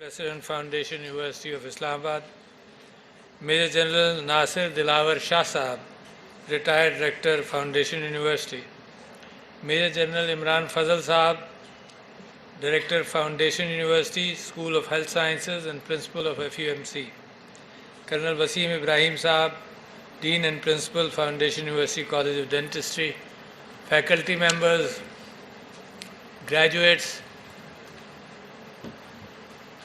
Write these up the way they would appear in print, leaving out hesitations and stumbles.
President Foundation University of Islamabad, Major General Nasir Dilawar Shah Sahab, Retired Director Foundation University, Major General Imran Fazal Sahab, Director Foundation University, School of Health Sciences and Principal of FUMC, Colonel Wasim Ibrahim Sahab, Dean and Principal, Foundation University College of Dentistry, faculty members, graduates,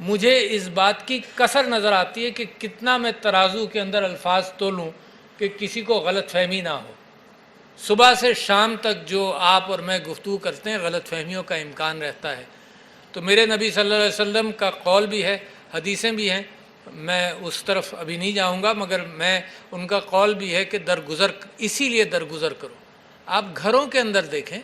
مجھے اس بات کی کثر نظر آتی ہے کہ کتنا میں ترازو کے اندر الفاظ تولوں کہ کسی کو غلط فہمی نہ ہو. صبح سے شام تک جو آپ اور میں گفتگو کرتے ہیں غلط فہمیوں کا امکان رہتا ہے. تو میرے نبی صلی اللہ علیہ وسلم کا قول بھی ہے، حدیثیں بھی ہیں، میں اس طرف ابھی نہیں جاؤں گا، مگر میں ان کا قول بھی ہے کہ درگزر، اسی لیے درگزر کرو. آپ گھروں کے اندر دیکھیں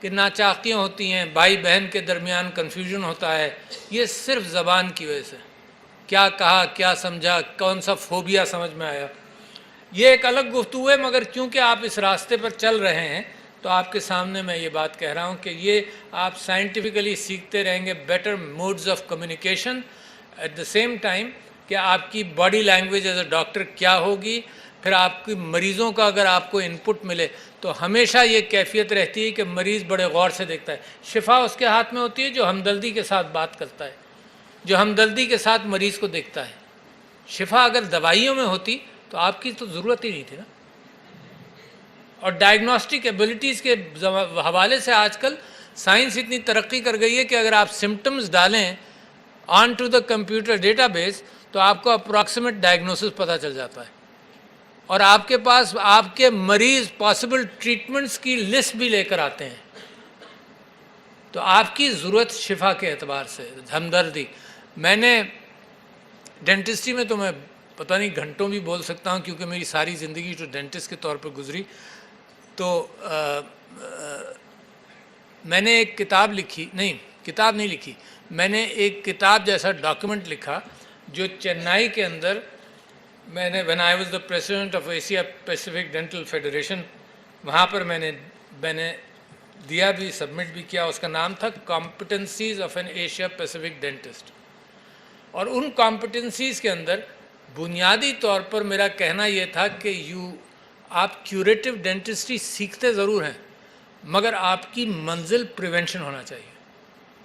کہ ناچاقیاں ہوتی ہیں، بھائی بہن کے درمیان کنفیوژن ہوتا ہے، یہ صرف زبان کی وجہ سے. کیا کہا، کیا سمجھا، کون سا فوبیا سمجھ میں آیا، یہ ایک الگ گفتگو ہے. مگر چونکہ آپ اس راستے پر چل رہے ہیں تو آپ کے سامنے میں یہ بات کہہ رہا ہوں کہ یہ آپ سائنٹیفکلی سیکھتے رہیں گے better modes of communication. At the same time کہ آپ کی body language as a doctor کیا ہوگی، پھر آپ کی مریضوں کا اگر آپ کو انپٹ ملے تو ہمیشہ یہ کیفیت رہتی ہے کہ مریض بڑے غور سے دیکھتا ہے. شفا اس کے ہاتھ میں ہوتی ہے جو ہمدردی کے ساتھ بات کرتا ہے، جو ہمدردی کے ساتھ مریض کو دیکھتا ہے. شفا اگر دوائیوں میں ہوتی تو آپ کی تو ضرورت ہی نہیں تھی نا. اور ڈائگنوسٹک ایبلٹیز کے حوالے سے آج کل سائنس اتنی ترقی کر گئی ہے کہ اگر آپ سمٹمز ڈالیں on to the computer database تو آپ کو اپروکسیمیٹ ڈائگنوسس پتہ چل جاتا ہے، اور آپ کے پاس آپ کے مریض پاسبل ٹریٹمنٹس کی لسٹ بھی لے کر آتے ہیں. تو آپ کی ضرورت شفا کے اعتبار سے ہمدردی. میں نے ڈینٹسٹری میں تو میں پتہ نہیں گھنٹوں بھی بول سکتا ہوں کیونکہ میری ساری زندگی جو ڈینٹسٹ کے طور پر گزری. تو میں نے ایک کتاب لکھی، کتاب نہیں لکھی، میں نے ایک کتاب جیسا ڈاکیومنٹ لکھا جو چنئی کے اندر میں نے when I was the president of Asia Pacific Dental Federation وہاں پر میں نے دیا بھی، سبمٹ بھی کیا. اس کا نام تھا competencies of an Asia Pacific dentist. اور ان کمپٹنسیز کے اندر بنیادی طور پر میرا کہنا یہ تھا کہ آپ کیوریٹو ڈینٹسٹری سیکھتے ضرور ہیں مگر آپ کی منزل پریونشن ہونا چاہیے.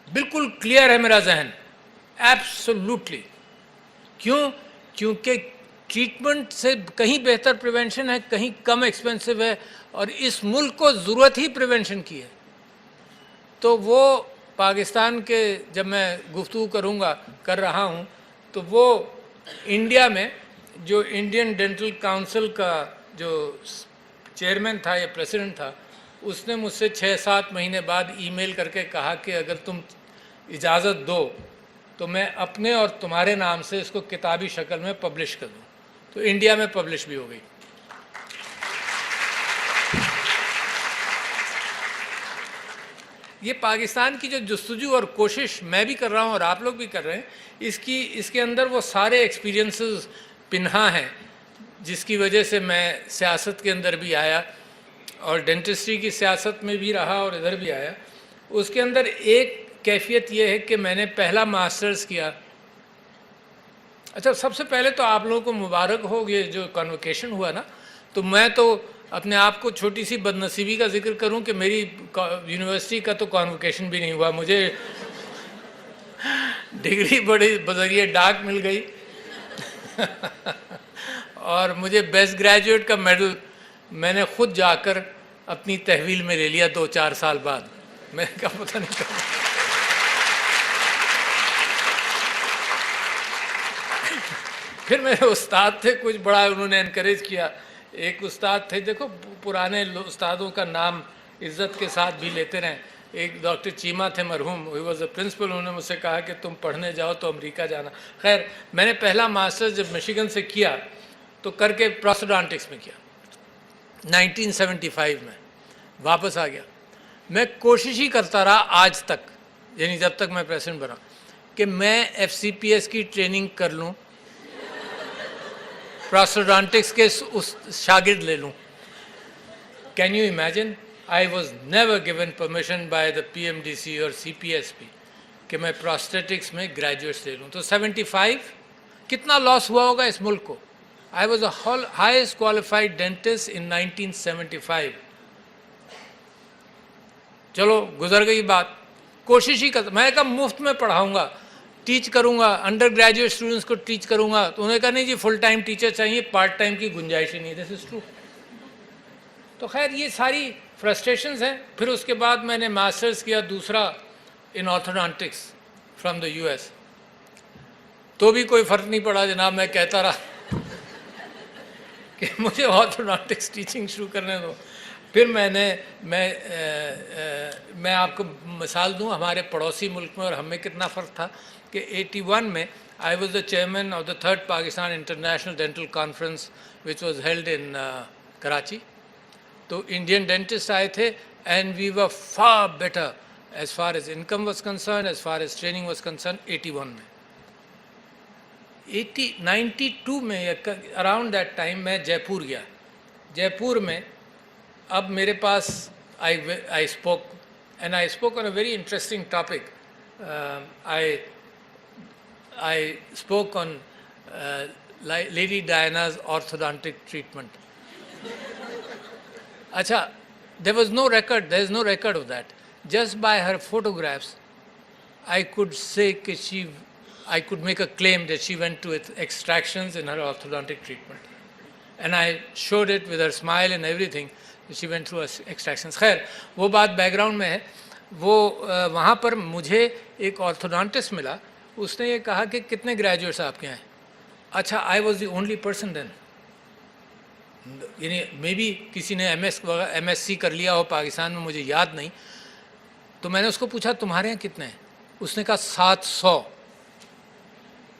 بالکل کلیئر ہے میرا ذہن، ایبسولوٹلی. کیوں؟ کیونکہ ٹریٹمنٹ سے کہیں بہتر پریونشن ہے، کہیں کم ایکسپینسو ہے، اور اس ملک کو ضرورت ہی پریونشن کی ہے. تو وہ پاکستان کے جب میں گفتگو کر رہا ہوں تو وہ انڈیا میں جو انڈین ڈینٹل کاؤنسل کا جو چیئرمین تھا یا پریزیڈنٹ تھا، اس نے مجھ سے 6-7 مہینے بعد ای میل کر کے کہا کہ اگر تم اجازت دو تو میں اپنے اور تمہارے نام سے اس کو کتابی شکل میں پبلش کر دوں. تو انڈیا میں پبلش بھی ہو گئی. یہ پاکستان کی جو جستجو اور کوشش میں بھی کر رہا ہوں اور آپ لوگ بھی کر رہے ہیں، اس کے اندر وہ سارے ایکسپیرینسز پنہا ہیں جس کی وجہ سے میں سیاست کے اندر بھی آیا اور ڈینٹسٹری کی سیاست میں بھی رہا اور ادھر بھی آیا. اس کے اندر ایک کیفیت یہ ہے کہ میں نے پہلا ماسٹرز کیا. اچھا، سب سے پہلے تو آپ لوگوں کو مبارک ہو یہ جو کانوکیشن ہوا نا. تو میں تو اپنے آپ کو چھوٹی سی بد نصیبی کا ذکر کروں کہ میری یونیورسٹی کا تو کانوکیشن بھی نہیں ہوا. مجھے ڈگری بڑی بذریعہ ڈاک مل گئی اور مجھے بیسٹ گریجویٹ کا میڈل میں نے خود جا کر اپنی تحویل میں لے لیا 2-4 سال بعد. میں نے کہا پتہ نہیں کہا. پھر میرے استاد تھے کچھ بڑا، انہوں نے انکریج کیا. ایک استاد تھے، دیکھو پرانے استادوں کا نام عزت کے ساتھ بھی لیتے رہیں. ایک ڈاکٹر چیمہ تھے مرحوم، ہی واز اے پرنسپل. انہوں نے مجھ سے کہا کہ تم پڑھنے جاؤ تو امریکہ جانا. خیر، میں نے پہلا ماسٹر جب میشیگن سے کیا تو کر کے پروسٹوڈانٹکس میں کیا 1975 میں. واپس آ گیا. میں کوشش ہی کرتا رہا آج تک، یعنی جب تک میں پریزیڈنٹ بنا، کہ میں FCPS کی ٹریننگ کر لوں، پروسٹوڈانٹکس کے شاگرد لے لوں. Can you imagine? I was never given permission by the PMDC اور CPSP کہ میں پروسٹیٹکس میں گریجویٹس لے لوں. تو 75 کتنا لاس ہوا ہوگا اس ملک کو. I was a highest qualified dentist in 1975. چلو گزر گئی بات. کوشش ہی کرتا، میں نے کہا مفت میں پڑھاؤں گا، ٹیچ کروں گا، انڈر گریجویٹ اسٹوڈنٹس کو ٹیچ کروں گا. تو انہوں نے کہا نہیں جی فل ٹائم ٹیچر چاہیے، پارٹ ٹائم کی گنجائش ہی نہیں. دس از ٹرو. تو خیر یہ ساری فرسٹریشنز ہیں. پھر اس کے بعد میں نے ماسٹرز کیا دوسرا ان آرتھوڈونٹکس فرام دا US. تو بھی کوئی فرق نہیں پڑا جناب، میں کہتا رہا کہ مجھے آرتھوڈونٹکس ٹیچنگ شروع کرنے دو. پھر میں آپ کو مثال دوں ہمارے پڑوسی ملک میں اور ہم میں کتنا فرق تھا کہ 81 میں I was the chairman of the 3rd Pakistan international dental conference which was held in Karachi. تو انڈین ڈینٹسٹ آئے تھے and we were far better as far as income was concern, as far as training was concern 81 میں. 92 میں around that time میں جے پور گیا. جے پور میں اب میرے پاس I spoke and I spoke on a very interesting topic. I spoke on Lady Diana's orthodontic treatment. Acha, there is no record of that. Just by her photographs, I could say I could make a claim that she went to extractions in her orthodontic treatment. And I showed it with her smile and everything. She went through extractions. خیر وہ بات back ground میں ہے. وہ وہاں پر مجھے ایک آرتھوڈونٹسٹ ملا. اس نے یہ کہا کہ کتنے گریجویٹس آپ کے ہیں؟ اچھا, I was the only person then. یعنی مے بی کسی نے ایم ایس سی کر لیا ہو پاکستان میں, مجھے یاد نہیں. تو میں نے اس کو پوچھا تمہارے ہیں کتنے ہیں؟ اس نے کہا 700.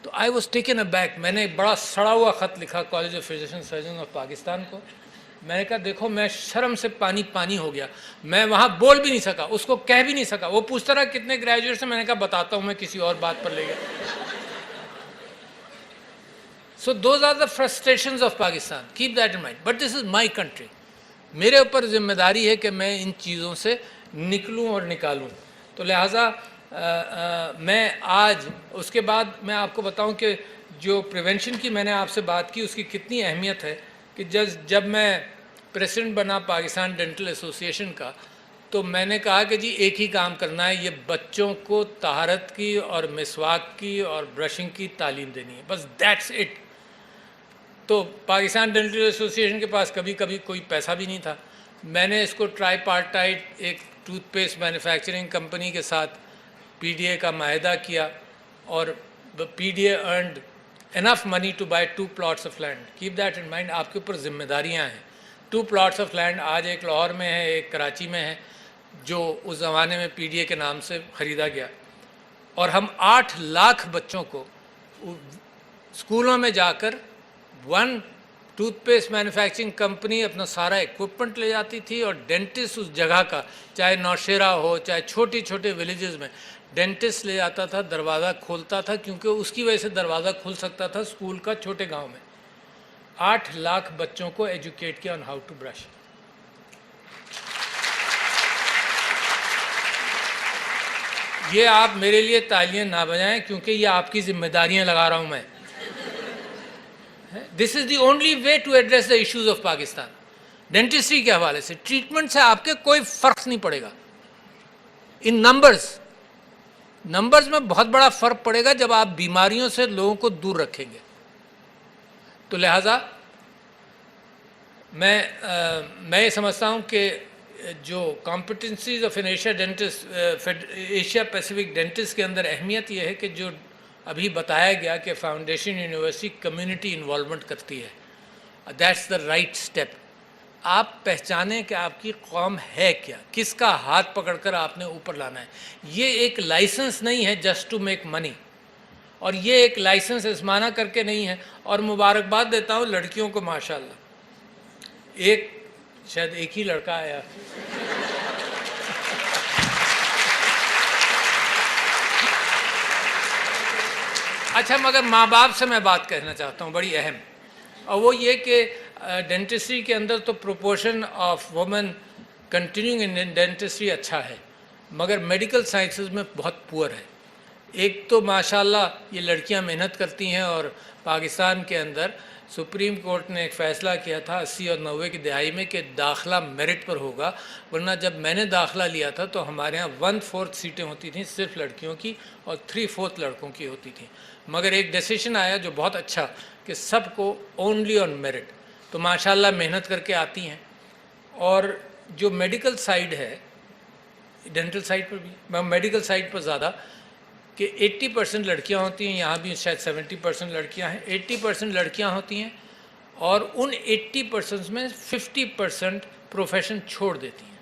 تو I was taken a back. میں نے ایک بڑا سڑا ہوا خط لکھا college of physician surgeon of Pakistan کو. میں نے کہا دیکھو میں شرم سے پانی ہو گیا, میں وہاں بول بھی نہیں سکا, اس کو کہہ بھی نہیں سکا. وہ پوچھتا رہا کتنے گریجویٹس ہیں, میں نے کہا بتاتا ہوں میں کسی اور بات پر لے گیا. So those are the frustrations of Pakistan. Keep that in mind. But this is my country. میرے اوپر ذمہ داری ہے کہ میں ان چیزوں سے نکلوں اور نکالوں. تو لہٰذا میں آج اس کے بعد میں آپ کو بتاؤں کہ جو پریونشن کی میں نے آپ سے بات کی اس کی کتنی اہمیت ہے کہ جب میں پریزیڈنٹ بنا پاکستان ڈینٹل ایسوسی ایشن کا تو میں نے کہا کہ جی ایک ہی کام کرنا ہے, یہ بچوں کو طہارت کی اور مسواک کی اور برشنگ کی تعلیم دینی ہے, بس دیٹس اٹ. تو پاکستان ڈینٹل ایسوسی ایشن کے پاس کبھی کوئی پیسہ بھی نہیں تھا. میں نے اس کو ٹرائی پارٹائٹ ایک ٹوتھ پیسٹ مینوفیکچرنگ کمپنی کے ساتھ پی ڈی اے کا معاہدہ کیا اور P D A earned enough money to buy 2 plots of land. Keep that in mind. آپ کے اوپر ذمہ داریاں ہیں. 2 plots آف لینڈ آج ایک لاہور میں ہے, ایک کراچی میں ہے, جو اس زمانے میں پی ڈی اے کے نام سے خریدا گیا. اور ہم 8 لاکھ بچوں کو اسکولوں میں جا کر 1 ٹوتھ پیسٹ مینوفیکچرنگ کمپنی اپنا سارا ایکوپمنٹ لے جاتی تھی اور ڈینٹسٹ اس جگہ کا, چاہے نوشیرہ ہو چاہے چھوٹے ولیجز میں, ڈینٹسٹ لے جاتا تھا, دروازہ کھولتا تھا, کیونکہ اس کی وجہ سے دروازہ کھل سکتا تھا اسکول کا چھوٹے گاؤں میں. 8 لاکھ بچوں کو ایجوکیٹ کیا آن ہاؤ ٹو برش. یہ آپ میرے لیے تالیاں نہ بجائیں کیونکہ یہ آپ کی ذمہ داریاں لگا رہا ہوں میں. This is the only way to address the issues of Pakistan. Dentistry کے حوالے سے ٹریٹمنٹ سے آپ کے کوئی فرق نہیں پڑے گا. ان نمبرز میں بہت بڑا فرق پڑے گا جب آپ بیماریوں سے لوگوں کو دور رکھیں گے. تو لہٰذا میں یہ سمجھتا ہوں کہ جو competencies of an Asia Pacific dentist کے اندر اہمیت یہ ہے کہ جو ابھی بتایا گیا کہ فاؤنڈیشن یونیورسٹی کمیونٹی انوالومنٹ کرتی ہے. That's the right step. آپ پہچانیں کہ آپ کی قوم ہے کیا, کس کا ہاتھ پکڑ کر آپ نے اوپر لانا ہے. یہ ایک لائسنس نہیں ہے جسٹ ٹو میک منی, اور یہ ایک لائسنس اسمانہ کر کے نہیں ہے. اور مبارکباد دیتا ہوں لڑکیوں کو ماشاءاللہ. شاید ایک ہی لڑکا آیا. اچھا, مگر ماں باپ سے میں بات کہنا چاہتا ہوں بڑی اہم, اور وہ یہ کہ ڈینٹسٹری کے اندر تو proportion of women continuing in dentistry اچھا ہے, مگر میڈیکل سائنسز میں بہت پور ہے. ایک تو ماشاءاللہ یہ لڑکیاں محنت کرتی ہیں, اور پاکستان کے اندر سپریم کورٹ نے ایک فیصلہ کیا تھا 80 اور 90 کی دہائی میں کہ داخلہ میرٹ پر ہوگا, ورنہ جب میں نے داخلہ لیا تھا تو ہمارے ہاں 1/4 سیٹیں ہوتی تھیں صرف لڑکیوں کی اور 3/4 لڑکوں کی ہوتی تھیں. مگر ایک ڈیسیشن آیا جو بہت اچھا کہ سب کو اونلی آن میرٹ. تو ماشاءاللہ محنت کر کے آتی ہیں. اور جو میڈیکل سائیڈ ہے, ڈینٹل سائیڈ پر بھی, میڈیکل سائیڈ پر زیادہ, کہ 80% لڑکیاں ہوتی ہیں، یہاں بھی شاید 70% لڑکیاں ہیں، 80% لڑکیاں ہوتی ہیں، اور ان 80% میں 50% پروفیشن چھوڑ دیتی ہیں.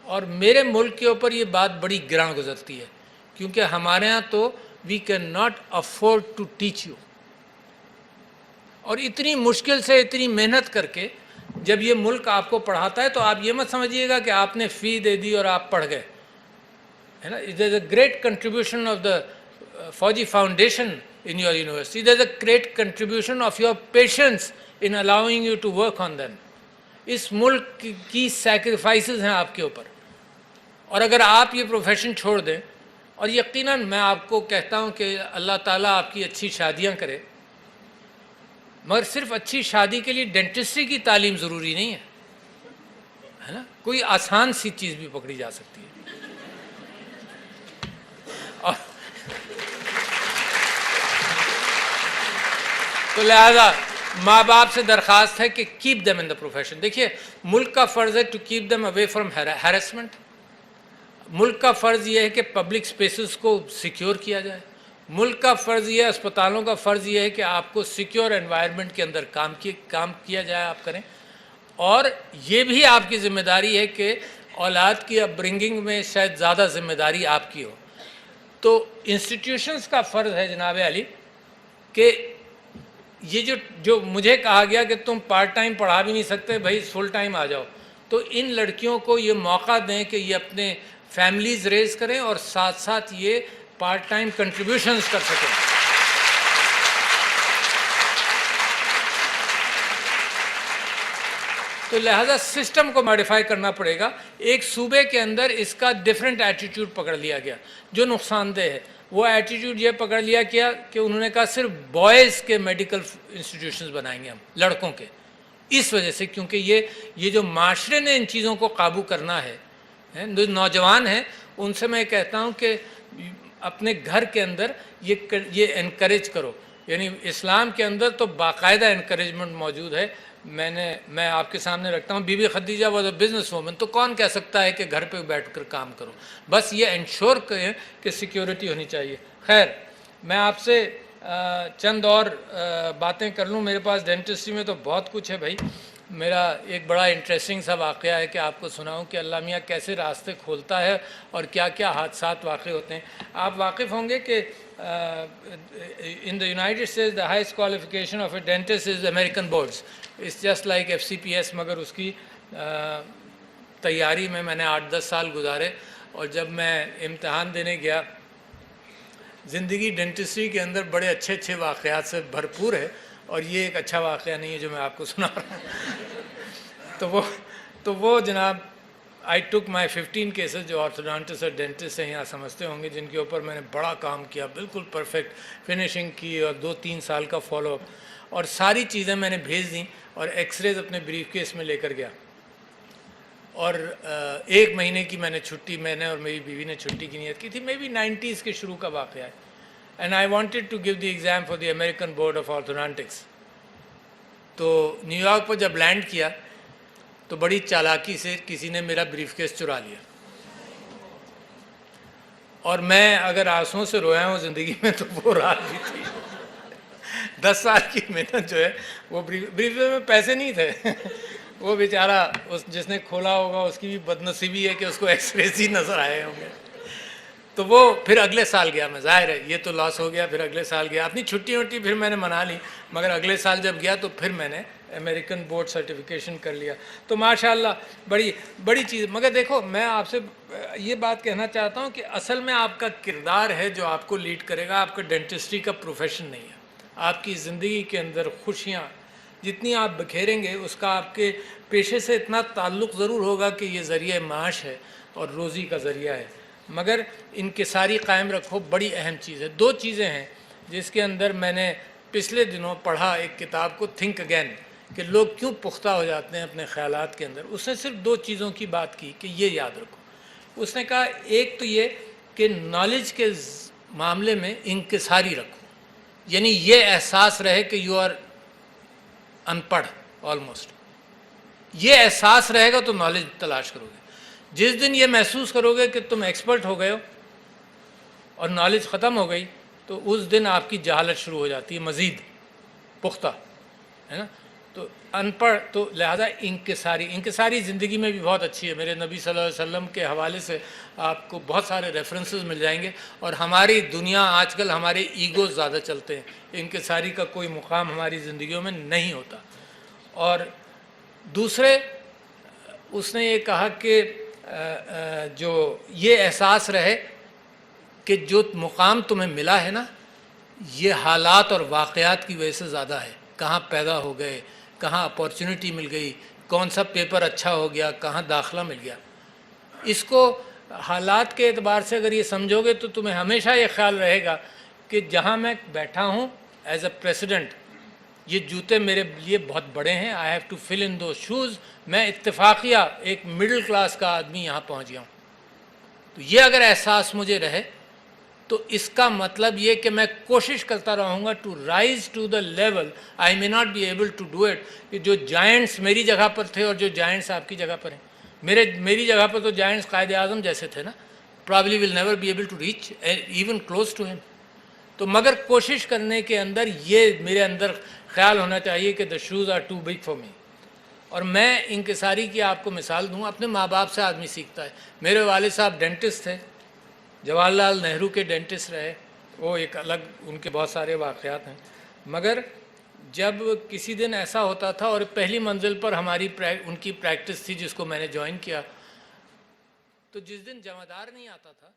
اور میرے ملک کے اوپر یہ بات بڑی گراں گزرتی ہے، کیونکہ ہمارے ہاں تو we can not afford to teach you. اور اتنی مشکل سے اتنی محنت کر کے جب یہ ملک آپ کو پڑھاتا ہے تو آپ یہ مت سمجھیے گا کہ آپ نے فی دے دی اور آپ پڑھ گئے، ہے نا. There is a great contribution of the Fauji Foundation in your university. There is a great contribution of your patience in allowing you to work on them. اس ملک کی سیکریفائسز ہیں آپ کے اوپر. اور اگر آپ یہ پروفیشن چھوڑ دیں، اور یقیناً میں آپ کو کہتا ہوں کہ اللہ تعالیٰ آپ کی اچھی شادیاں کرے، مگر صرف اچھی شادی کے لیے ڈینٹسٹری کی تعلیم ضروری نہیں ہے نا. کوئی آسان سی چیز بھی پکڑی جا سکتی ہے. اور تو لہذا ماں باپ سے درخواست ہے کہ keep them in the profession. دیکھیے ملک کا فرض ہے to keep them away from harassment. ملک کا فرض یہ ہے کہ پبلک اسپیسز کو سیکیور کیا جائے. ملک کا فرض یہ ہے، اسپتالوں کا فرض یہ ہے کہ آپ کو سیکیور انوائرمنٹ کے اندر کام کیا جائے، آپ کریں. اور یہ بھی آپ کی ذمہ داری ہے کہ اولاد کی اپ برنگنگ میں شاید زیادہ ذمہ داری آپ کی ہو. تو انسٹیٹیوشنز کا فرض ہے جناب علی کہ یہ جو مجھے کہا گیا کہ تم پارٹ ٹائم پڑھا بھی نہیں سکتے، بھائی فل ٹائم آ جاؤ، تو ان لڑکیوں کو یہ موقع دیں کہ یہ اپنے فیملیز ریز کریں اور ساتھ ساتھ یہ پارٹ ٹائم کنٹریبیوشنز کر سکیں. تو لہذا سسٹم کو ماڈیفائی کرنا پڑے گا. ایک صوبے کے اندر اس کا ڈیفرنٹ ایٹیٹیوڈ پکڑ لیا گیا جو نقصان دہ ہے. وہ ایٹیٹیوڈ یہ پکڑ لیا کیا کہ انہوں نے کہا صرف بوائز کے میڈیکل انسٹیٹیوشنز بنائیں گے ہم، لڑکوں کے. اس وجہ سے کیونکہ یہ جو معاشرے نے ان چیزوں کو قابو کرنا ہے، جو نوجوان ہیں ان سے میں کہتا ہوں کہ اپنے گھر کے اندر یہ انکریج کرو. یعنی اسلام کے اندر تو باقاعدہ انکریجمنٹ موجود ہے. میں آپ کے سامنے رکھتا ہوں، Bibi Khadija was a business woman. تو کون کہہ سکتا ہے کہ گھر پہ بیٹھ کر کام کرو؟ بس یہ انشور کریں کہ سیکیورٹی ہونی چاہیے. خیر، میں آپ سے چند اور باتیں کر لوں. میرے پاس ڈینٹسٹری میں تو بہت کچھ ہے بھائی. میرا ایک بڑا انٹرسٹنگ سا واقعہ ہے کہ آپ کو سناؤں کہ اللہ میاں کیسے راستے کھولتا ہے اور کیا کیا حادثات واقع ہوتے ہیں. آپ واقف ہوں گے کہ in the United States the highest qualification of a dentist is American boards. It's just like FCPS. مگر اس کی تیاری میں نے 8-10 سال گزارے، اور جب میں امتحان دینے گیا، زندگی ڈینٹسٹری کے اندر بڑے اچھے اچھے واقعات سے بھرپور ہے، اور یہ ایک اچھا واقعہ نہیں ہے جو میں آپ کو سنا رہا ہوں. تو وہ جناب I took my 15 cases جو آرتھوڈونٹسٹ اور ڈینٹسٹ ہیں یہاں سمجھتے ہوں گے، جن کے اوپر میں نے بڑا کام کیا، بالکل پرفیکٹ فنیشنگ کی، اور 2-3 سال کا فالو اپ، اور ساری چیزیں میں نے بھیج دیں، اور ایکس ریز اپنے بریف کیس میں لے کر گیا. اور 1 مہینے کی میں نے اور میری بیوی نے چھٹی کی نیت کی تھی. مے بی 90s کے شروع کا واقعہ ہے. And I wanted to give the exam for the American Board of Orthodontics. تو نیو یارک پر جب لینڈ کیا تو بڑی چالاکی سے کسی نے میرا بریف کیس چرا لیا، اور میں اگر آنسوؤں سے رویا ہوں زندگی میں تو وہ رات بھی تھی. 10 سال کی محنت جو ہے، وہ بریف کیس میں پیسے نہیں تھے. وہ بیچارہ جس نے کھولا ہوگا اس کی بھی بد نصیبی ہے کہ اس کو ایکس ریز ہی نظر آئے ہوں گے. تو وہ پھر اگلے سال گیا میں، ظاہر ہے یہ تو لاس ہو گیا. پھر اگلے سال گیا، اپنی چھٹی پھر میں نے منا لی، مگر اگلے سال جب گیا تو پھر میں نے امریکن بورڈ سرٹیفکیشن کر لیا. تو ماشاءاللہ بڑی چیز. مگر دیکھو، میں آپ سے یہ بات کہنا چاہتا ہوں کہ اصل میں آپ کا کردار ہے جو آپ کو لیڈ کرے گا. آپ کا ڈینٹسٹری کا پروفیشن نہیں ہے. آپ کی زندگی کے اندر خوشیاں جتنی آپ بکھیریں گے، اس کا آپ کے پیشے سے اتنا تعلق ضرور ہوگا کہ یہ ذریعہ معاش ہے اور روزی کا ذریعہ ہے. مگر انکساری قائم رکھو، بڑی اہم چیز ہے. 2 چیزیں ہیں جس کے اندر میں نے پچھلے دنوں پڑھا ایک کتاب کو، تھنک اگین، کہ لوگ کیوں پختہ ہو جاتے ہیں اپنے خیالات کے اندر. اس نے صرف 2 چیزوں کی بات کی کہ یہ یاد رکھو. اس نے کہا ایک تو یہ کہ نالج کے معاملے میں انکساری رکھو، یعنی یہ احساس رہے کہ یو آر ان پڑھ آلموسٹ. یہ احساس رہے گا تو نالج تلاش کرو گے. جس دن یہ محسوس کرو گے کہ تم ایکسپرٹ ہو گئے ہو، اور نالج ختم ہو گئی تو اس دن آپ کی جہالت شروع ہو جاتی ہے مزید پختہ، ہے نا. تو ان پڑھ تو لہٰذا انکساری زندگی میں بھی بہت اچھی ہے. میرے نبی صلی اللہ علیہ وسلم کے حوالے سے آپ کو بہت سارے ریفرنسز مل جائیں گے. اور ہماری دنیا آج کل ہمارے ایگوز زیادہ چلتے ہیں، انکساری کا کوئی مقام ہماری زندگیوں میں نہیں ہوتا. اور دوسرے اس نے یہ کہا کہ جو یہ احساس رہے کہ جو مقام تمہیں ملا ہے نا، یہ حالات اور واقعات کی وجہ سے زیادہ ہے. کہاں پیدا ہو گئے، کہاں اپارچونٹی مل گئی، کون سا پیپر اچھا ہو گیا، کہاں داخلہ مل گیا. اس کو حالات کے اعتبار سے اگر یہ سمجھو گے تو تمہیں ہمیشہ یہ خیال رہے گا کہ جہاں میں بیٹھا ہوں ایز اے پریسیڈنٹ، یہ جوتے میرے لیے بہت بڑے ہیں، I have to fill in those shoes. میں اتفاقیہ ایک مڈل کلاس کا آدمی یہاں پہنچ گیا ہوں. تو یہ اگر احساس مجھے رہے تو اس کا مطلب یہ کہ میں کوشش کرتا رہوں گا to rise to the level. I may not be able to do it. کہ جو جائنٹس میری جگہ پر تھے اور جو جائنٹس آپ کی جگہ پر ہیں، میری جگہ پر تو جائنٹس قائد اعظم جیسے تھے نا، probably will never be able to reach even close to him. تو مگر کوشش کرنے کے اندر یہ میرے اندر خیال ہونا چاہیے کہ the shoes are too big for me. اور میں انکساری کی آپ کو مثال دوں، اپنے ماں باپ سے آدمی سیکھتا ہے. میرے والد صاحب ڈینٹسٹ تھے، جواہر لال نہرو کے ڈینٹسٹ رہے، وہ ایک الگ ان کے بہت سارے واقعات ہیں. مگر جب کسی دن ایسا ہوتا تھا اور پہلی منزل پر ان کی پریکٹس تھی جس کو میں نے جوائن کیا، تو جس دن جمعدار نہیں آتا تھا